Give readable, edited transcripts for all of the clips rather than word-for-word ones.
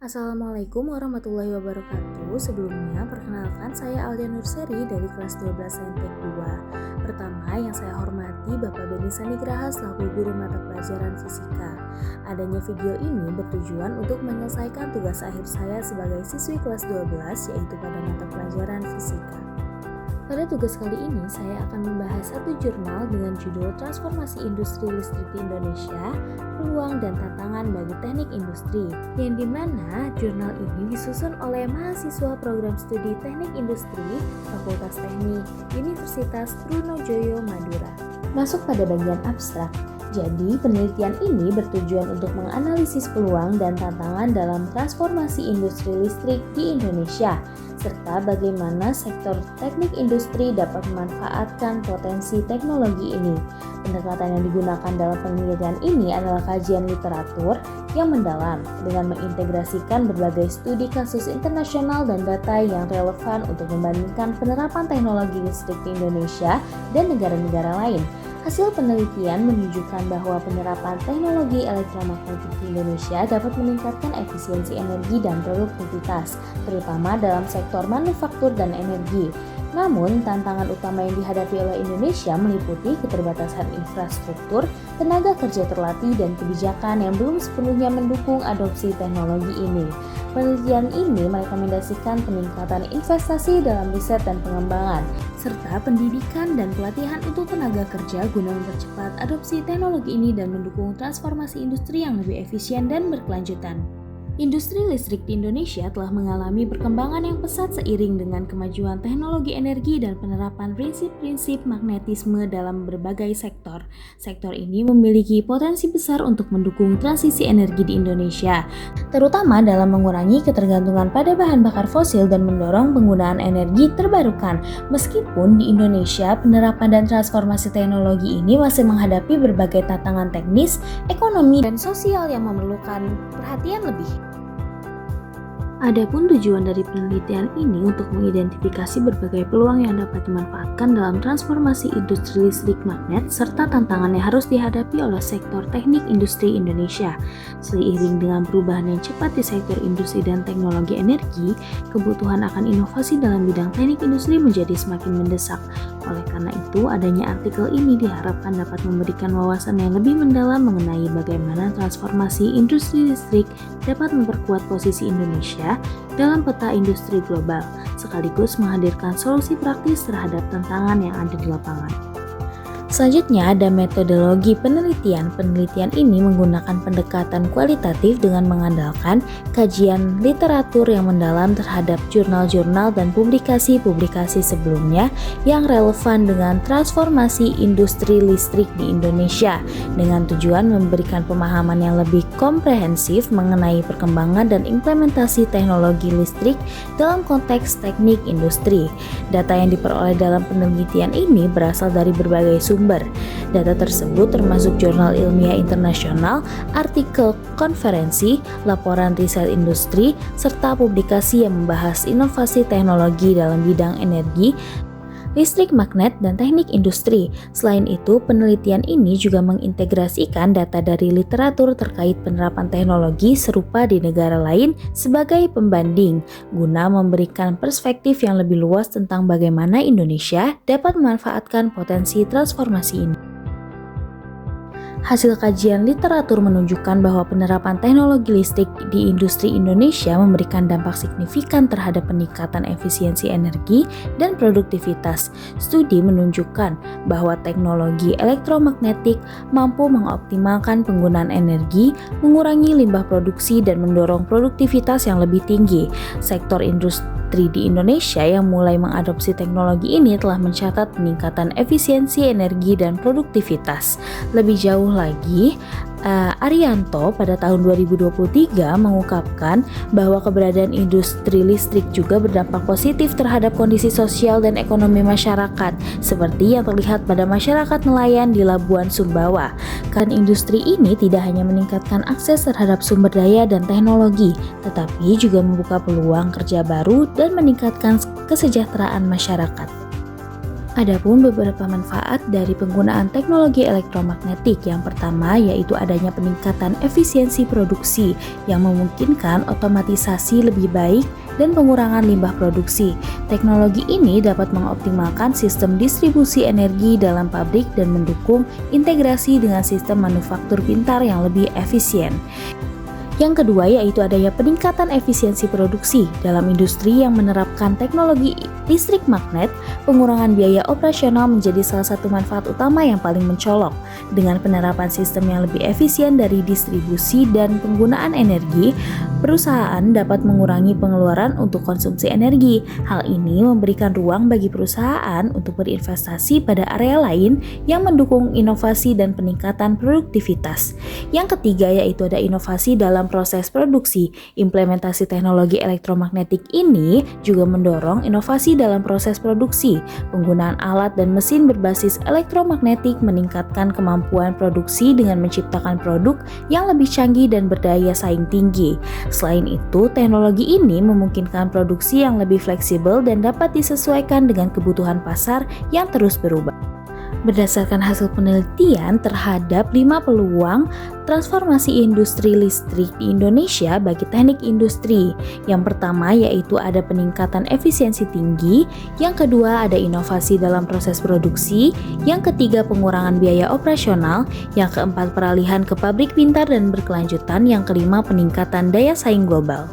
Assalamualaikum warahmatullahi wabarakatuh. Sebelumnya, perkenalkan saya Aldia Nurseri dari kelas 12 Saintek 2. Pertama, yang saya hormati Bapak Beni Sandigraha selaku guru mata pelajaran fisika. Adanya video ini bertujuan untuk menyelesaikan tugas akhir saya sebagai siswi kelas 12, yaitu pada mata pelajaran fisika. Pada tugas kali ini, saya akan membahas satu jurnal dengan judul Transformasi Industri Listrik di Indonesia, Peluang dan Tantangan bagi Teknik Industri, yang dimana jurnal ini disusun oleh mahasiswa program studi Teknik Industri Fakultas Teknik Universitas Trunojoyo Madura. Masuk pada bagian abstrak. Jadi, penelitian ini bertujuan untuk menganalisis peluang dan tantangan dalam transformasi industri listrik di Indonesia, serta bagaimana sektor teknik industri dapat memanfaatkan potensi teknologi ini. Pendekatan yang digunakan dalam penelitian ini adalah kajian literatur yang mendalam dengan mengintegrasikan berbagai studi kasus internasional dan data yang relevan untuk membandingkan penerapan teknologi listrik di Indonesia dan negara-negara lain. Hasil penelitian menunjukkan bahwa penerapan teknologi elektromagnetik di Indonesia dapat meningkatkan efisiensi energi dan produktivitas, terutama dalam sektor manufaktur dan energi. Namun, tantangan utama yang dihadapi oleh Indonesia meliputi keterbatasan infrastruktur, tenaga kerja terlatih, dan kebijakan yang belum sepenuhnya mendukung adopsi teknologi ini. Penelitian ini merekomendasikan peningkatan investasi dalam riset dan pengembangan, serta pendidikan dan pelatihan untuk tenaga kerja guna mempercepat adopsi teknologi ini dan mendukung transformasi industri yang lebih efisien dan berkelanjutan. Industri listrik di Indonesia telah mengalami perkembangan yang pesat seiring dengan kemajuan teknologi energi dan penerapan prinsip-prinsip magnetisme dalam berbagai sektor. Sektor ini memiliki potensi besar untuk mendukung transisi energi di Indonesia, terutama dalam mengurangi ketergantungan pada bahan bakar fosil dan mendorong penggunaan energi terbarukan. Meskipun di Indonesia, penerapan dan transformasi teknologi ini masih menghadapi berbagai tantangan teknis, ekonomi, dan sosial yang memerlukan perhatian lebih. Adapun tujuan dari penelitian ini untuk mengidentifikasi berbagai peluang yang dapat dimanfaatkan dalam transformasi industri listrik magnet serta tantangan yang harus dihadapi oleh sektor teknik industri Indonesia. Seiring dengan perubahan yang cepat di sektor industri dan teknologi energi, kebutuhan akan inovasi dalam bidang teknik industri menjadi semakin mendesak. Oleh karena itu, adanya artikel ini diharapkan dapat memberikan wawasan yang lebih mendalam mengenai bagaimana transformasi industri listrik dapat memperkuat posisi Indonesia dalam peta industri global, sekaligus menghadirkan solusi praktis terhadap tantangan yang ada di lapangan. Selanjutnya ada metodologi penelitian. Penelitian ini menggunakan pendekatan kualitatif dengan mengandalkan kajian literatur yang mendalam terhadap jurnal-jurnal dan publikasi-publikasi sebelumnya yang relevan dengan transformasi industri listrik di Indonesia, dengan tujuan memberikan pemahaman yang lebih komprehensif mengenai perkembangan dan implementasi teknologi listrik dalam konteks teknik industri. Data yang diperoleh dalam penelitian ini berasal dari berbagai sumber. Data tersebut termasuk jurnal ilmiah internasional, artikel konferensi, laporan riset industri, serta publikasi yang membahas inovasi teknologi dalam bidang energi, listrik magnet, dan teknik industri. Selain itu, penelitian ini juga mengintegrasikan data dari literatur terkait penerapan teknologi serupa di negara lain sebagai pembanding, guna memberikan perspektif yang lebih luas tentang bagaimana Indonesia dapat memanfaatkan potensi transformasi ini. Hasil kajian literatur menunjukkan bahwa penerapan teknologi listrik di industri Indonesia memberikan dampak signifikan terhadap peningkatan efisiensi energi dan produktivitas. Studi menunjukkan bahwa teknologi elektromagnetik mampu mengoptimalkan penggunaan energi, mengurangi limbah produksi, dan mendorong produktivitas yang lebih tinggi. Sektor industri di Indonesia yang mulai mengadopsi teknologi ini telah mencatat peningkatan efisiensi energi dan produktivitas. Lebih jauh lagi, Arianto pada tahun 2023 mengungkapkan bahwa keberadaan industri listrik juga berdampak positif terhadap kondisi sosial dan ekonomi masyarakat, seperti yang terlihat pada masyarakat nelayan di Labuan Sumbawa. Karena industri ini tidak hanya meningkatkan akses terhadap sumber daya dan teknologi, tetapi juga membuka peluang kerja baru dan meningkatkan kesejahteraan masyarakat. Adapun beberapa manfaat dari penggunaan teknologi elektromagnetik, yang pertama yaitu adanya peningkatan efisiensi produksi yang memungkinkan otomatisasi lebih baik dan pengurangan limbah produksi. Teknologi ini dapat mengoptimalkan sistem distribusi energi dalam pabrik dan mendukung integrasi dengan sistem manufaktur pintar yang lebih efisien. Yang kedua yaitu adanya peningkatan efisiensi produksi dalam industri yang menerapkan teknologi listrik magnet. Pengurangan biaya operasional menjadi salah satu manfaat utama yang paling mencolok. Dengan penerapan sistem yang lebih efisien dari distribusi dan penggunaan energi, perusahaan dapat mengurangi pengeluaran untuk konsumsi energi. Hal ini memberikan ruang bagi perusahaan untuk berinvestasi pada area lain yang mendukung inovasi dan peningkatan produktivitas. Yang ketiga yaitu ada inovasi dalam proses produksi. Implementasi teknologi elektromagnetik ini juga mendorong inovasi dalam proses produksi. Penggunaan alat dan mesin berbasis elektromagnetik meningkatkan kemampuan produksi dengan menciptakan produk yang lebih canggih dan berdaya saing tinggi. Selain itu, teknologi ini memungkinkan produksi yang lebih fleksibel dan dapat disesuaikan dengan kebutuhan pasar yang terus berubah. Berdasarkan hasil penelitian terhadap 5 peluang transformasi industri listrik di Indonesia bagi teknik industri. Yang pertama yaitu ada peningkatan efisiensi tinggi, yang kedua ada inovasi dalam proses produksi, yang ketiga pengurangan biaya operasional, yang keempat peralihan ke pabrik pintar dan berkelanjutan, yang kelima peningkatan daya saing global.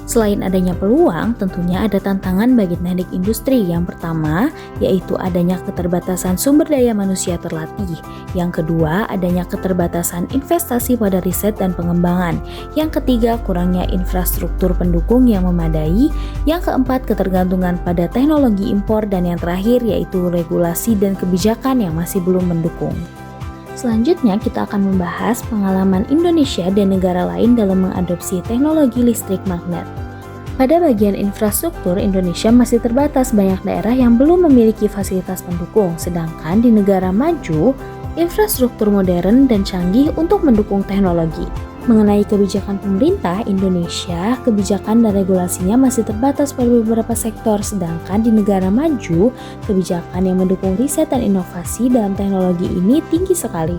Selain adanya peluang, tentunya ada tantangan bagi teknik industri. Yang pertama, yaitu adanya keterbatasan sumber daya manusia terlatih. Yang kedua, adanya keterbatasan investasi pada riset dan pengembangan. Yang ketiga, kurangnya infrastruktur pendukung yang memadai. Yang keempat, ketergantungan pada teknologi impor. Dan yang terakhir, yaitu regulasi dan kebijakan yang masih belum mendukung. Selanjutnya, kita akan membahas pengalaman Indonesia dan negara lain dalam mengadopsi teknologi listrik magnet. Pada bagian infrastruktur, Indonesia masih terbatas banyak daerah yang belum memiliki fasilitas pendukung, sedangkan di negara maju, infrastruktur modern dan canggih untuk mendukung teknologi. Mengenai kebijakan pemerintah Indonesia, kebijakan dan regulasinya masih terbatas pada beberapa sektor, sedangkan di negara maju, kebijakan yang mendukung riset dan inovasi dalam teknologi ini tinggi sekali.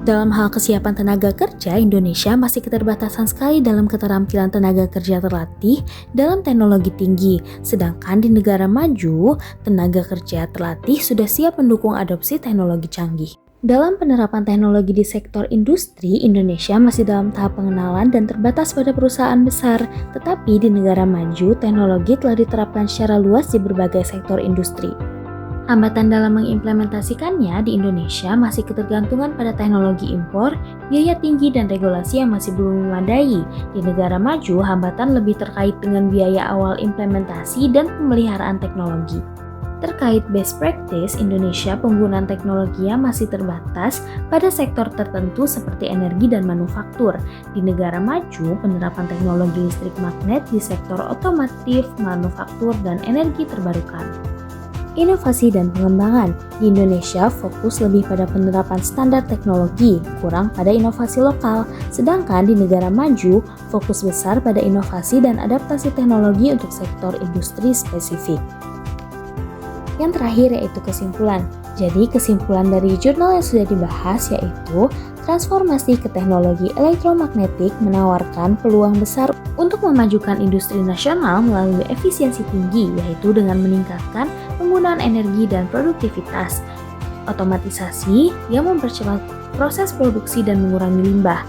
Dalam hal kesiapan tenaga kerja, Indonesia masih keterbatasan sekali dalam keterampilan tenaga kerja terlatih dalam teknologi tinggi, sedangkan di negara maju, tenaga kerja terlatih sudah siap mendukung adopsi teknologi canggih. Dalam penerapan teknologi di sektor industri, Indonesia masih dalam tahap pengenalan dan terbatas pada perusahaan besar, tetapi di negara maju, teknologi telah diterapkan secara luas di berbagai sektor industri. Hambatan dalam mengimplementasikannya di Indonesia masih ketergantungan pada teknologi impor, biaya tinggi dan regulasi yang masih belum memadai. Di negara maju, hambatan lebih terkait dengan biaya awal implementasi dan pemeliharaan teknologi. Terkait best practice, Indonesia penggunaan teknologinya masih terbatas pada sektor tertentu seperti energi dan manufaktur. Di negara maju, penerapan teknologi listrik magnet di sektor otomotif, manufaktur, dan energi terbarukan. Inovasi dan pengembangan di Indonesia fokus lebih pada penerapan standar teknologi, kurang pada inovasi lokal, sedangkan di negara maju fokus besar pada inovasi dan adaptasi teknologi untuk sektor industri spesifik. Yang terakhir yaitu kesimpulan. Jadi kesimpulan dari jurnal yang sudah dibahas yaitu transformasi ke teknologi elektromagnetik menawarkan peluang besar untuk memajukan industri nasional melalui efisiensi tinggi, yaitu dengan meningkatkan penggunaan energi dan produktivitas, otomatisasi yang mempercepat proses produksi dan mengurangi limbah,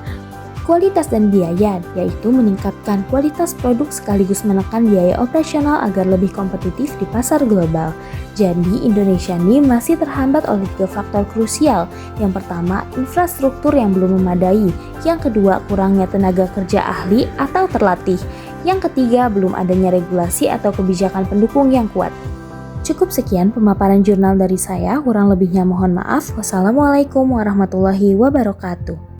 kualitas dan biaya, yaitu meningkatkan kualitas produk sekaligus menekan biaya operasional agar lebih kompetitif di pasar global. Jadi Indonesia ini masih terhambat oleh 3 faktor krusial. Yang pertama, infrastruktur yang belum memadai. Yang kedua, kurangnya tenaga kerja ahli atau terlatih. Yang ketiga, belum adanya regulasi atau kebijakan pendukung yang kuat. Cukup sekian pemaparan jurnal dari saya, kurang lebihnya mohon maaf. Wassalamualaikum warahmatullahi wabarakatuh.